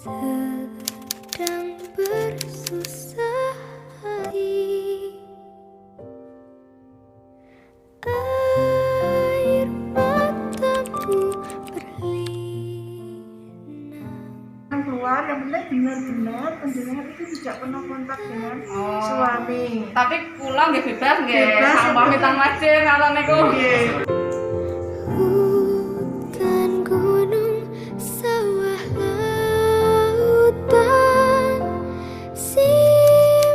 sedang bersusah hati, air matamu berlinang. Keluar yang penting benar-benar penjenengan itu tidak pernah kontak dengan suami. Tapi pulang nggih bebas nggih. Sampah mitang lajeng ngoten niku. Hutan, gunung, sawah, lautan, simpanan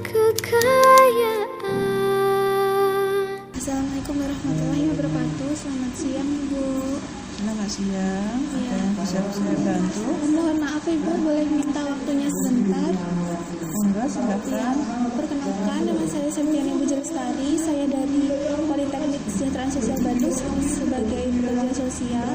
kekayaan. Assalamualaikum warahmatullahi wabarakatuh. Selamat siang, Ibu. Selamat siang. Ada yang bisa saya bantu? Mohon maaf, Ibu, boleh minta waktunya sebentar? Enggak, silakan. Perkenalkan, nama saya Septiani Puji Lestari. Saya dari Politeknik Kesejahteraan Sosial Bandung sebagai pekerja sosial.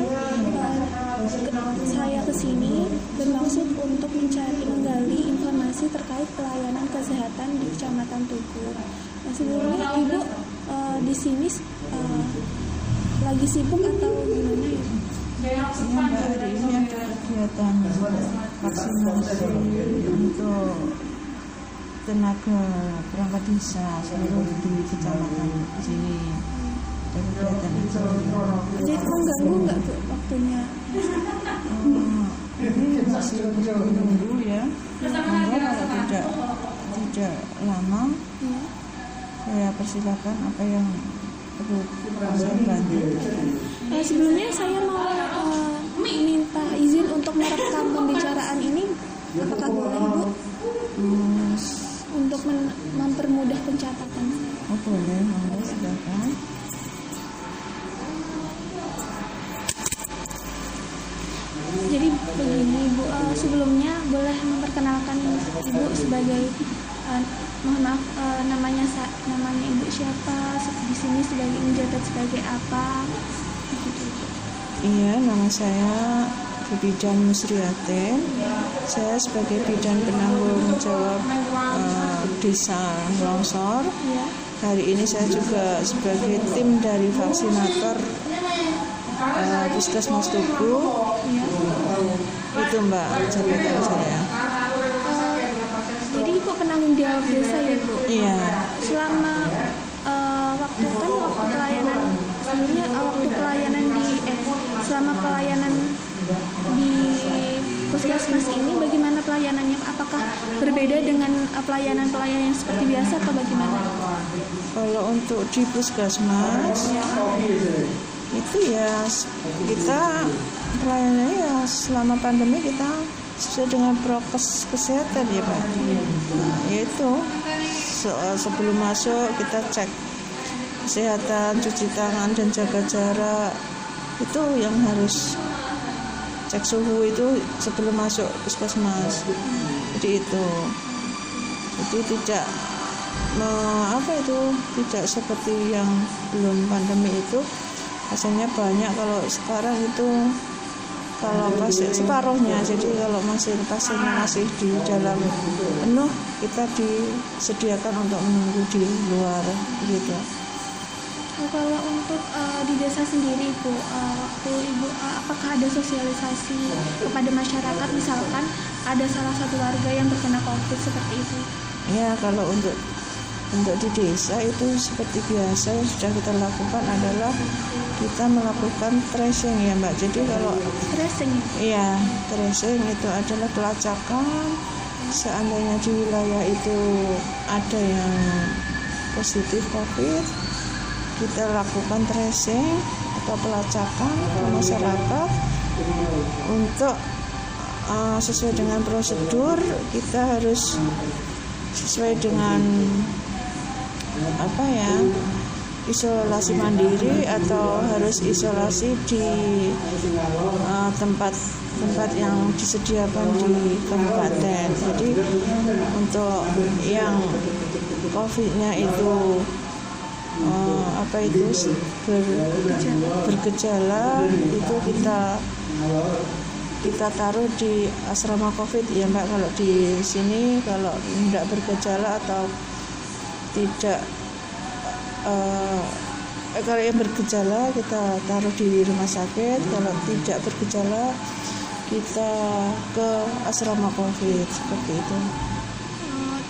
Saya kesini bermaksud untuk menggali informasi terkait pelayanan kesehatan di Kecamatan Tugu. Nah, sebelumnya Ibu di sini lagi sibuk atau gimana ya? Iya Mbak, hari ini ada kegiatan vaksinasi untuk tenaga perangkat desa seluruh di kecamatan di sini. Ada kegiatan itu. Jadi mengganggu nggak Bu waktunya? Ini masih menunggu ya. Monggo kalau tidak lama, saya persilakan apa yang perlu saya bantu. Sebelumnya saya mau minta izin untuk merekam pembicaraan ini. Apakah boleh Bu? Untuk mempermudah pencatatan. Oh boleh, monggo silakan. Jadi begini Bu, sebelumnya boleh memperkenalkan Ibu sebagai mohon maaf namanya Ibu siapa, di sini sebagai menjabat sebagai apa? Begitu, Bu. Iya, nama saya Bidan Musriatin. Saya sebagai bidan penanggung jawab desa longsor. Ya. Hari ini saya juga sebagai tim dari vaksinator Puskesmas Tugu. Ya. Itu Mbak jabatan saya. Jadi Ibu penanggung jawab desa ya Bu? Iya. Selama waktu pelayanan sebelumnya selama pelayanan di puskesmas ini bagaimana pelayanannya? Apakah berbeda dengan pelayanan yang seperti biasa atau bagaimana? Kalau untuk di puskesmas itu ya kita pelayanannya ya selama pandemi kita sesuai dengan prokes kesehatan ya Pak. Yaitu sebelum masuk kita cek kesehatan, cuci tangan dan jaga jarak. Itu yang harus cek suhu itu sebelum masuk puskesmas. Jadi itu. Jadi tidak tidak seperti yang belum pandemi itu. Rasanya banyak, kalau sekarang itu kalau pasien separuhnya, jadi kalau pasiennya masih di dalam penuh, kita disediakan untuk menunggu di luar gitu. Kalau untuk di desa sendiri Bu, waktu Ibu apakah ada sosialisasi kepada masyarakat, misalkan ada salah satu warga yang terkena COVID seperti itu? Ya, kalau untuk di desa itu seperti biasa yang sudah kita lakukan adalah kita melakukan tracing ya Mbak. Jadi kalau Tracing? iya, tracing itu adalah pelacakan. Seandainya di wilayah itu ada yang positif COVID, kita lakukan tracing atau pelacakan ke masyarakat untuk sesuai dengan prosedur. Kita harus sesuai dengan isolasi mandiri atau harus isolasi di tempat yang disediakan di kabupaten. Jadi untuk yang COVID-nya itu bergejala itu kita taruh di asrama COVID ya Mbak. Kalau di sini kalau tidak bergejala atau tidak kalau yang bergejala kita taruh di rumah sakit. Kalau tidak bergejala kita ke asrama COVID seperti itu.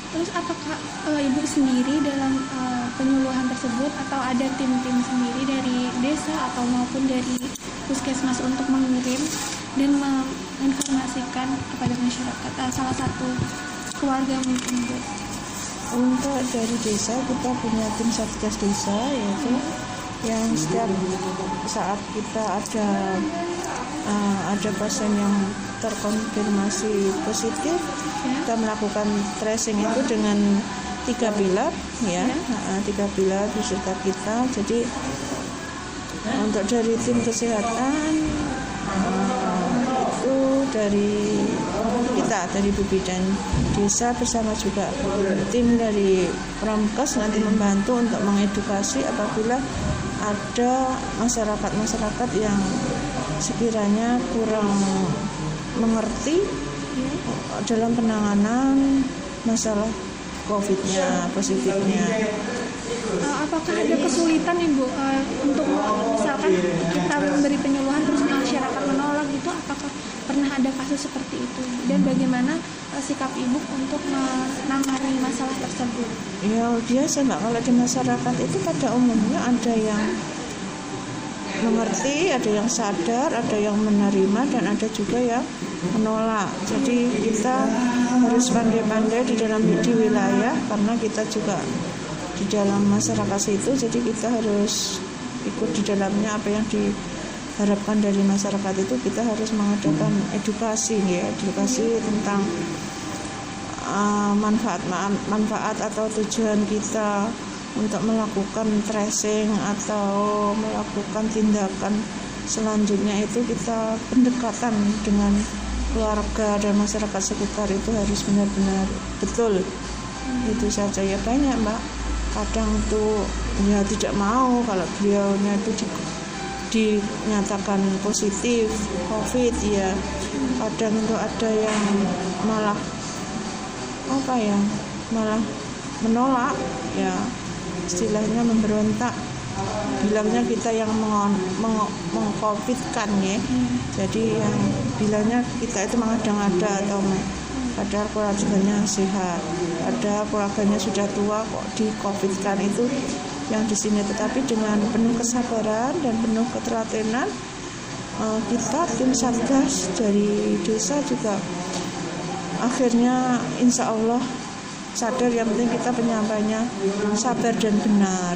Terus apakah ibu sendiri dalam penyuluhan tersebut atau ada tim-tim sendiri dari desa atau maupun dari puskesmas untuk mengirim dan menginformasikan kepada masyarakat salah satu keluarga mungkin Bu? Untuk dari desa kita punya tim satgas desa, yaitu yang setiap saat kita ada pasien yang terkonfirmasi positif, kita melakukan tracing itu dengan 3 pilar ya, 3 pilar beserta kita. Jadi untuk dari tim kesehatan itu dari kita, dari Bidan desa bersama juga tim dari Promkes nanti membantu untuk mengedukasi apabila ada masyarakat yang sekiranya kurang mengerti dalam penanganan masalah COVID-nya, positifnya. Apakah ada kesulitan Ibu untuk misalkan kita memberi penyuluhan terus masyarakat menolak gitu? Apakah pernah ada kasus seperti itu? Dan bagaimana sikap Ibu untuk menangani masalah tersebut? Ya biasa Mbak, kalau di masyarakat itu pada umumnya ada yang mengerti, ada yang sadar, ada yang menerima, dan ada juga yang menolak. Jadi kita harus pandai-pandai di wilayah, karena kita juga di dalam masyarakat itu, jadi kita harus ikut di dalamnya. Apa yang diharapkan dari masyarakat itu kita harus mengadakan edukasi tentang manfaat atau tujuan kita untuk melakukan tracing atau melakukan tindakan selanjutnya. Itu kita pendekatan dengan keluarga dan masyarakat sekitar itu harus benar-benar betul. Itu saja ya. Banyak Mbak, kadang tuh ya tidak mau kalau beliaunya itu dinyatakan positif COVID ya. Kadang itu ada yang malah menolak ya, istilahnya memberontak, bilangnya kita yang mengcovidkan ya. Jadi yang bilangnya kita itu mengada-ngada atau padahal keluarganya sehat, ada keluarganya sudah tua kok di-covidkan. Itu yang di sini. Tetapi dengan penuh kesabaran dan penuh ketelatenan, kita tim satgas dari desa juga akhirnya insya Allah sadar. Yang penting kita penyampainya sabar dan benar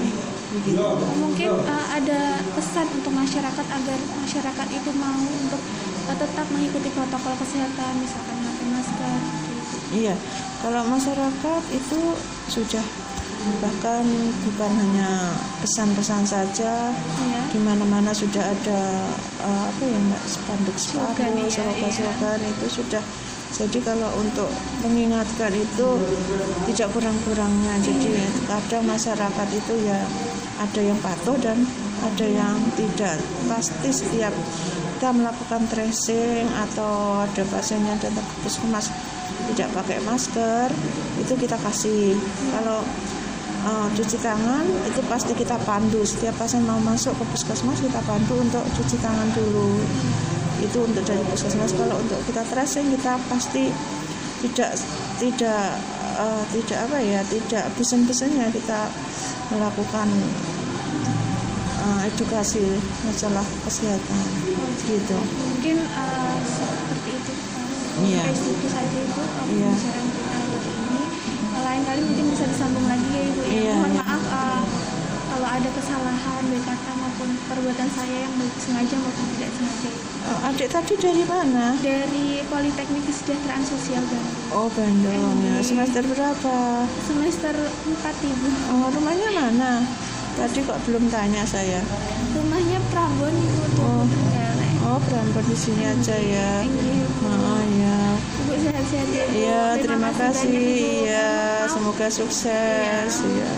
begitu. Mungkin ada pesan untuk masyarakat agar masyarakat itu mau untuk tetap mengikuti protokol kesehatan, misalkan memakai masker gitu. Iya, kalau masyarakat itu sudah, bahkan bukan hanya pesan-pesan saja, di mana-mana sudah ada spanduk slogan itu sudah. Jadi kalau untuk mengingatkan itu tidak kurang-kurangnya. Jadi kadang masyarakat itu ya ada yang patuh dan ada yang tidak. Pasti setiap kita melakukan tracing atau ada pasien yang datang ke puskesmas tidak pakai masker, itu kita kasih. Kalau cuci tangan itu pasti kita pandu. Setiap pasien mau masuk ke puskesmas kita pandu untuk cuci tangan dulu. Itu untuk dari puskesmas. Kalau untuk kita tracing kita pasti tidak bosan-bosannya kita melakukan edukasi masalah kesehatan gitu. Mungkin seperti itu. Iya. Itu saja Ibu pembicaraan kita hari ini. Lain kali mungkin bisa disambung lagi ya Ibu. Iya, Mohon maaf kalau ada kesalahan baik kata maupun perbuatan saya yang baik sengaja maupun tidak sengaja. Adik tadi dari mana? Dari Politeknik Kesejahteraan Sosial Bandung. Oh Bandung ya. Semester berapa? Semester 4 Ibu. Rumahnya mana? Tadi kok belum tanya saya. Rumahnya Prambon Ibu. Oh Prambon di sini aja ya. Ya. Ibu sehat-sehat ya. Iya, terima kasih. banyak, Ibu. Ya, semoga sukses. Ya.